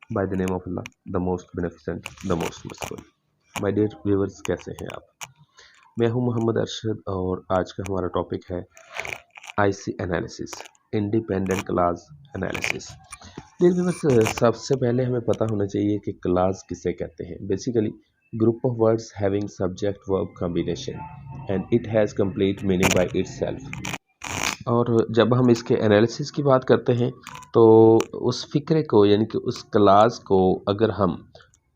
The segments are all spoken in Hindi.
Bye the name of Allah, the most beneficent, the most merciful. My dear viewers, कैसे हैं आप? मैं हूं मोहम्मद अरशद और आज का हमारा टॉपिक है IC analysis, independent class analysis. Dear viewers, सबसे पहले हमें पता होना चाहिए कि क्लास किसे कहते हैं। Basically group of words having subject verb combination and it has complete meaning by itself. और जब हम इसके एनालिसिस की बात करते हैं तो उस फ़िक्रे को यानी कि उस क्लास को अगर हम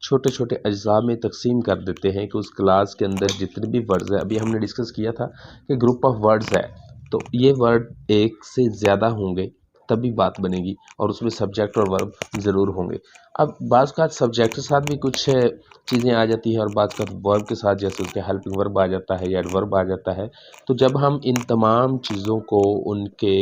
छोटे छोटे अज्जा में तकसीम कर देते हैं कि उस क्लास के अंदर जितने भी वर्ड्स हैं, अभी हमने डिस्कस किया था कि ग्रुप ऑफ वर्ड्स है तो ये वर्ड एक से ज़्यादा होंगे तभी बात बनेगी और उसमें सब्जेक्ट और वर्ब ज़रूर होंगे। अब बाज़ का सब्जेक्ट के साथ भी कुछ चीज़ें आ जाती हैं और बाज़ का वर्ब के साथ जैसे उसके हेल्पिंग वर्ब आ जाता है या एडवर्ब आ जाता है। तो जब हम इन तमाम चीज़ों को उनके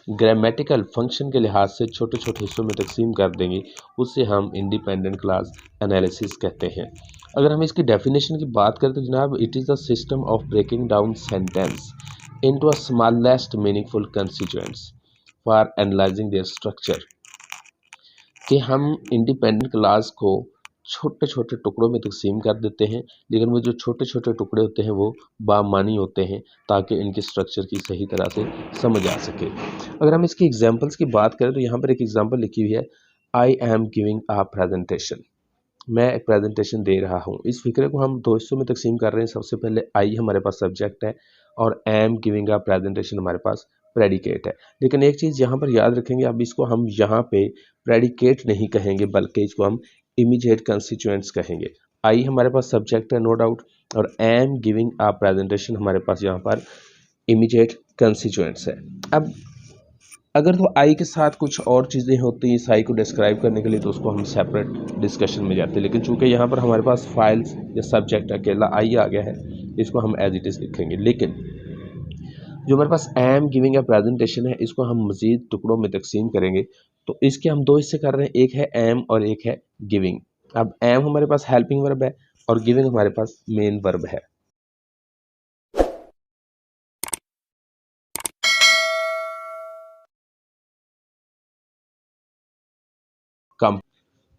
ग्रामेटिकल फंक्शन के लिहाज से छोटे छोटे हिस्सों में तकसीम कर देंगे, उसे हम इंडिपेंडेंट क्लास एनालिसिस कहते हैं। अगर हम इसकी डेफिनेशन की बात करें तो जनाब, it is the system of breaking down sentence into a smallest meaningful constituents for analysing their structure. कि हम इंडिपेंडेंट क्लास को छोटे छोटे टुकड़ों में तकसीम कर देते हैं, लेकिन वो जो छोटे छोटे टुकड़े होते हैं वो बामानी होते हैं ताकि इनके स्ट्रक्चर की सही तरह से समझ आ सके। अगर हम इसकी एग्जांपल्स की बात करें तो यहाँ पर एक एग्जांपल लिखी हुई है, I am giving a presentation. मैं एक प्रेजेंटेशन दे रहा हूँ। इस फिक्रे को हम दो हिस्सों में तकसीम कर रहे हैं। सबसे पहले आई हमारे पास सब्जेक्ट है और एम गिविंग अ प्रेजेंटेशन हमारे पास प्रेडिकेट है। लेकिन एक चीज़ यहाँ पर याद रखेंगे, अब इसको हम यहाँ पे प्रेडिकेट नहीं कहेंगे बल्कि इसको हम इमीडिएट कंस्टिट्यूएंट्स कहेंगे। आई हमारे पास सब्जेक्ट है नो डाउट, और एम गिविंग अ प्रेजेंटेशन हमारे पास यहाँ पर इमीडिएट कंस्टिट्यूएंट्स है। अब अगर तो आई के साथ कुछ और चीज़ें होती हैं इस आई को डिस्क्राइब करने के लिए तो उसको हम सेपरेट डिस्कशन में जाते हैं, लेकिन चूंकि यहाँ पर हमारे पास फाइल्स या सब्जेक्ट अकेला आई आ गया है, इसको हम एज इट इज़ लिखेंगे। लेकिन जो हमारे पास एम गिविंग अ प्रेजेंटेशन है, इसको हम मज़ीद टुकड़ों में तकसीम करेंगे। तो इसके हम दो हिस्से कर रहे हैं, एक है एम और एक है गिविंग। अब एम हमारे पास हेल्पिंग वर्ब है और गिविंग हमारे पास मेन वर्ब है। कम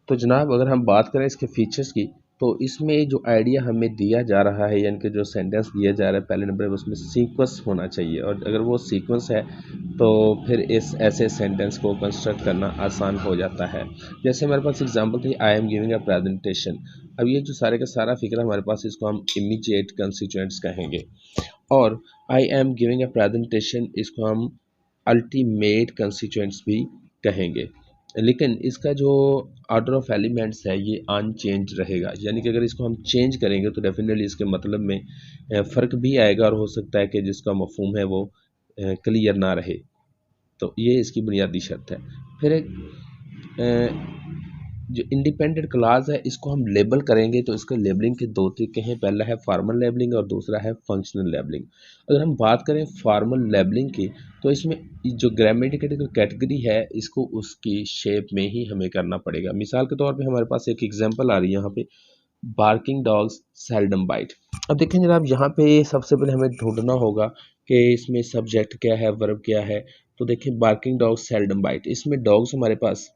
तो जनाब, अगर हम बात करें इसके फीचर्स की तो इसमें जो आइडिया हमें दिया जा रहा है यानी कि जो सेंटेंस दिया जा रहा है पहले नंबर पर, उसमें सीक्वेंस होना चाहिए। और अगर वो सीक्वेंस है तो फिर इस ऐसे सेंटेंस को कंस्ट्रक्ट करना आसान हो जाता है। जैसे हमारे पास एग्जांपल थी, I am giving a presentation. अब ये जो सारे का सारा फिक्र हमारे पास, इसको हम इमीडिएट कंस्टिट्यूएंट्स कहेंगे। और I am giving a presentation, इसको हम अल्टीमेट कंस्टिट्यूएंट्स भी कहेंगे। लेकिन इसका जो ऑर्डर ऑफ एलिमेंट्स है ये अनचेंज रहेगा, यानी कि अगर इसको हम चेंज करेंगे तो डेफिनेटली इसके मतलब में फ़र्क भी आएगा और हो सकता है कि जिसका मफहूम है वो क्लियर ना रहे। तो ये इसकी बुनियादी शर्त है। फिर एक जो इंडिपेंडेंट क्लास है इसको हम लेबल करेंगे तो इसके लेबलिंग के दो तरीके हैं, पहला है फॉर्मल लेबलिंग और दूसरा है फंक्शनल लेबलिंग। अगर हम बात करें फॉर्मल लेबलिंग की तो इसमें जो ग्रामेटिकल कैटेगरी है इसको उसकी शेप में ही हमें करना पड़ेगा। मिसाल के तौर पे हमारे पास एक एग्जांपल आ रही है यहाँ पे, बार्किंग डॉग्स सेल्डम बाइट। अब देखें जनाब, यहाँ पे सबसे पहले हमें ढूंढना होगा कि इसमें सब्जेक्ट क्या है, वर्ब क्या है। तो देखें, बार्किंग डॉग्स सेल्डम बाइट, इसमें डॉग्स हमारे पास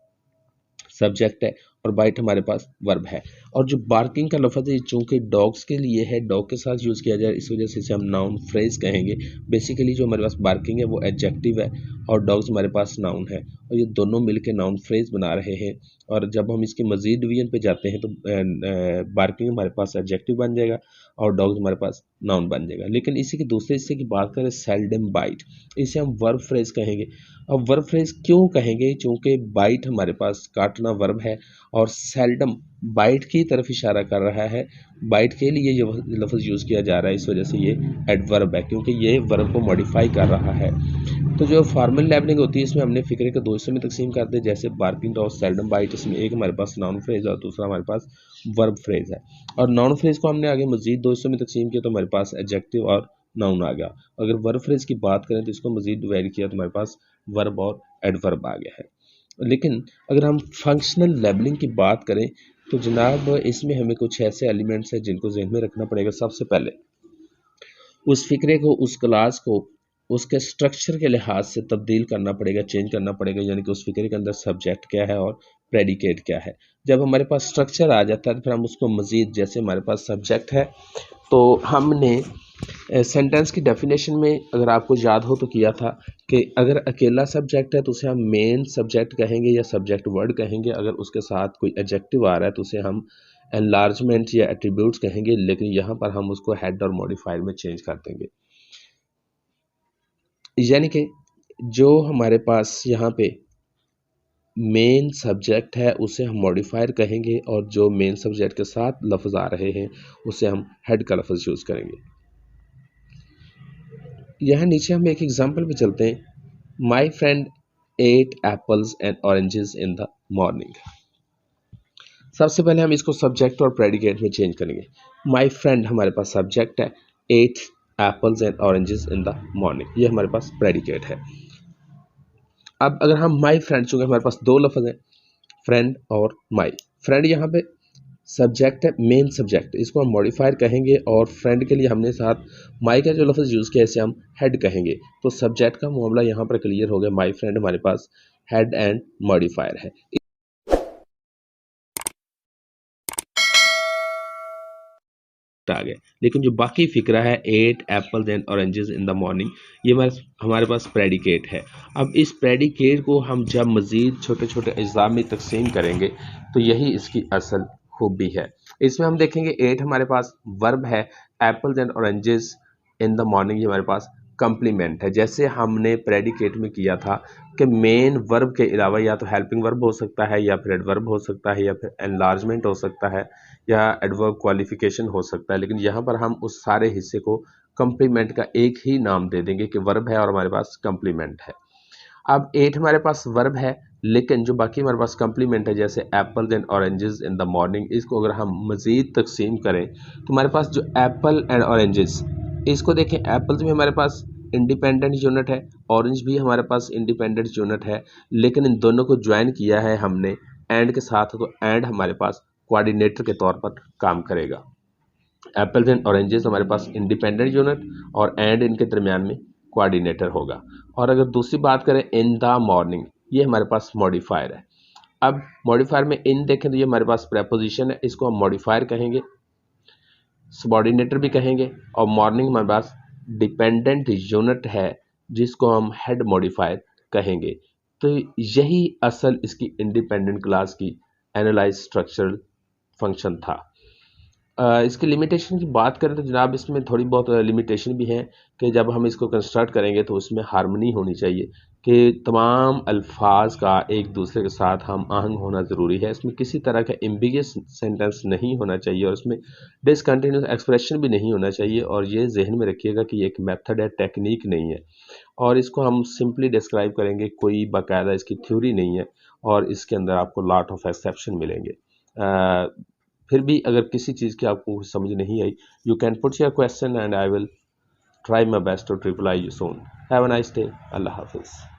सब्जेक्ट है और बाइट हमारे पास वर्ब है। और जो बार्किंग का लफ्ज़ है चूंकि डॉग्स के लिए है, डॉग के साथ यूज़ किया जाए, इस वजह से इसे हम नाउन फ्रेज कहेंगे। बेसिकली जो हमारे पास बार्किंग है वो एडजेक्टिव है और डॉग्स हमारे पास नाउन है, और ये दोनों मिलकर नाउन फ्रेज बना रहे हैं। और जब हम इसके मजीद डिवीजन पे जाते हैं तो बार्किंग हमारे पास एडजेक्टिव बन जाएगा और डॉग्स हमारे पास नाउन बन जाएगा। लेकिन इसी के दूसरे हिस्से की बात करें, सेल्डम बाइट, इसे हम वर्ब फ्रेज कहेंगे। अब वर्ब फ्रेज क्यों कहेंगे? क्योंकि बाइट हमारे पास काटना वर्ब है और सेल्डम बाइट की तरफ इशारा कर रहा है, बाइट के लिए ये लफ्ज़ यूज़ किया जा रहा है, इस वजह से ये एडवर्ब है क्योंकि ये वर्ब को मॉडिफाई कर रहा है। तो जो फॉर्मल लेबलिंग होती है इसमें हमने फिक्रे के दो हिस्सों में तकसीम कर दे, जैसे बार्किंग और सेल्डम बाइट, इसमें एक हमारे पास नाउन फ्रेज और दूसरा हमारे पास वर्ब फ्रेज है। और नाउन फ्रेज को हमने आगे मजीद दो हिस्सों में तकसीम किया तो हमारे पास एडजेक्टिव और नाउन आ गया। अगर वर्ब फ्रेज की बात करें तो इसको मजीद डिवाइड किया तो हमारे पास वर्ब और एडवर्ब आ गया है। लेकिन अगर हम फंक्शनल लेबलिंग की बात करें तो जनाब इसमें हमें कुछ ऐसे एलिमेंट्स हैं जिनको जहन में रखना पड़ेगा। सबसे पहले उस फिक्रे को, उस क्लास को उसके स्ट्रक्चर के लिहाज से तब्दील करना पड़ेगा, चेंज करना पड़ेगा, यानी कि उस फिक्रे के अंदर सब्जेक्ट क्या है और प्रेडिकेट क्या है। जब हमारे पास स्ट्रक्चर आ जाता है तो फिर हम उसको मज़ीद, जैसे हमारे पास सब्जेक्ट है तो हमने सेंटेंस की डेफिनेशन में अगर आपको याद हो तो किया था कि अगर अकेला सब्जेक्ट है तो उसे हम मेन सब्जेक्ट कहेंगे या सब्जेक्ट वर्ड कहेंगे, अगर उसके साथ कोई एडजेक्टिव आ रहा है तो उसे हम एनलार्जमेंट या एट्रीब्यूट्स कहेंगे, लेकिन यहाँ पर हम उसको हेड और मॉडिफायर में चेंज कर देंगे। यानी कि जो हमारे पास यहाँ पे मेन सब्जेक्ट है उसे हम मॉडिफायर कहेंगे और जो मेन सब्जेक्ट के साथ लफ्ज़ आ रहे हैं उसे हम हेड का लफ्ज़ यूज़ करेंगे। यहाँ नीचे हम एक एग्जांपल पे चलते हैं। My friend at apples and oranges in the morning. सबसे पहले हम इसको सब्जेक्ट और प्रेडिकेट में चेंज करेंगे। माई फ्रेंड हमारे पास सब्जेक्ट है, ate apples and oranges in the morning ये हमारे पास प्रेडिकेट है। अब अगर हम माई फ्रेंड, चूंकि हमारे पास दो लफ्ज़ हैं फ्रेंड और माई, फ्रेंड यहाँ पे सब्जेक्ट है, मेन सब्जेक्ट, इसको हम मॉडिफायर कहेंगे और फ्रेंड के लिए हमने साथ माई का जो लफ्ज़ यूज़ किया इसे हम हेड कहेंगे। तो सब्जेक्ट का मामला यहाँ पर क्लियर हो गया, माई फ्रेंड हमारे पास हेड एंड मॉडिफायर है। आ गए, लेकिन जो बाकी फिक्रा है ate apples and oranges in the morning ये हमारे पास प्रेडिकेट है। अब इस प्रेडिकेट को हम जब मज़ीद छोटे छोटे अज्जा में तकसीम करेंगे तो यही इसकी असल खूबी है। इसमें हम देखेंगे एट हमारे पास वर्ब है, apples and oranges in the morning ये हमारे पास कम्प्लीमेंट है। जैसे हमने प्रेडिकेट में किया था कि मेन वर्ब के अलावा या तो हेल्पिंग वर्ब हो सकता है या फिर एडवर्ब हो सकता है या फिर एनलार्जमेंट हो सकता है या एडवर्ब क्वालिफिकेशन हो सकता है, लेकिन यहाँ पर हम उस सारे हिस्से को कम्प्लीमेंट का एक ही नाम दे देंगे कि वर्ब है और हमारे पास कम्प्लीमेंट है। अब एट हमारे पास वर्ब है, लेकिन जो बाकी हमारे पास कम्प्लीमेंट है जैसे apples and oranges in the morning, इसको अगर हम मज़ीद तकसीम करें तो हमारे पास जो एप्पल एंड ऑरेंजेस, इसको देखें, एप्पल्स भी हमारे पास इंडिपेंडेंट यूनिट है, ऑरेंज भी हमारे पास इंडिपेंडेंट यूनिट है, लेकिन इन दोनों को ज्वाइन किया है हमने एंड के साथ, तो एंड हमारे पास कोऑर्डिनेटर के तौर पर काम करेगा। एप्पल्स एंड ऑरेंजेस हमारे पास इंडिपेंडेंट यूनिट और एंड इनके दरमियान में कोऑर्डिनेटर होगा। और अगर दूसरी बात करें इन द मॉर्निंग, ये हमारे पास मॉडिफायर है। अब मॉडिफायर में इन देखें तो ये हमारे पास प्रेपोजिशन है, इसको हम मॉडिफायर कहेंगे, सबऑर्डिनेटर भी कहेंगे, और मॉर्निंग हमारे पास डिपेंडेंट यूनिट है जिसको हम हेड मॉडिफायर कहेंगे। तो यही असल इसकी इंडिपेंडेंट क्लास की एनालाइज स्ट्रक्चरल फंक्शन था। इसकी लिमिटेशन की बात करें तो जनाब इसमें थोड़ी बहुत लिमिटेशन भी हैं कि जब हम इसको कंस्ट्रक्ट करेंगे तो उसमें हार्मनी होनी चाहिए कि तमाम अल्फाज का एक दूसरे के साथ हम आहंग होना ज़रूरी है। इसमें किसी तरह का एम्बिगियस सेंटेंस नहीं होना चाहिए और इसमें डिसकंटिन्यूस एक्सप्रेशन भी नहीं होना चाहिए। और ये जहन में रखिएगा कि ये एक मेथड है, टेक्निक नहीं है, और इसको हम सिंपली डिस्क्राइब करेंगे, कोई बाकायदा इसकी थ्योरी नहीं है और इसके अंदर आपको लॉट ऑफ एक्सेप्शन मिलेंगे। फिर भी अगर किसी चीज़ की आपको समझ नहीं आई, you can put your question and I will try my best to reply you soon. Have a nice day. Allah हाफिज़।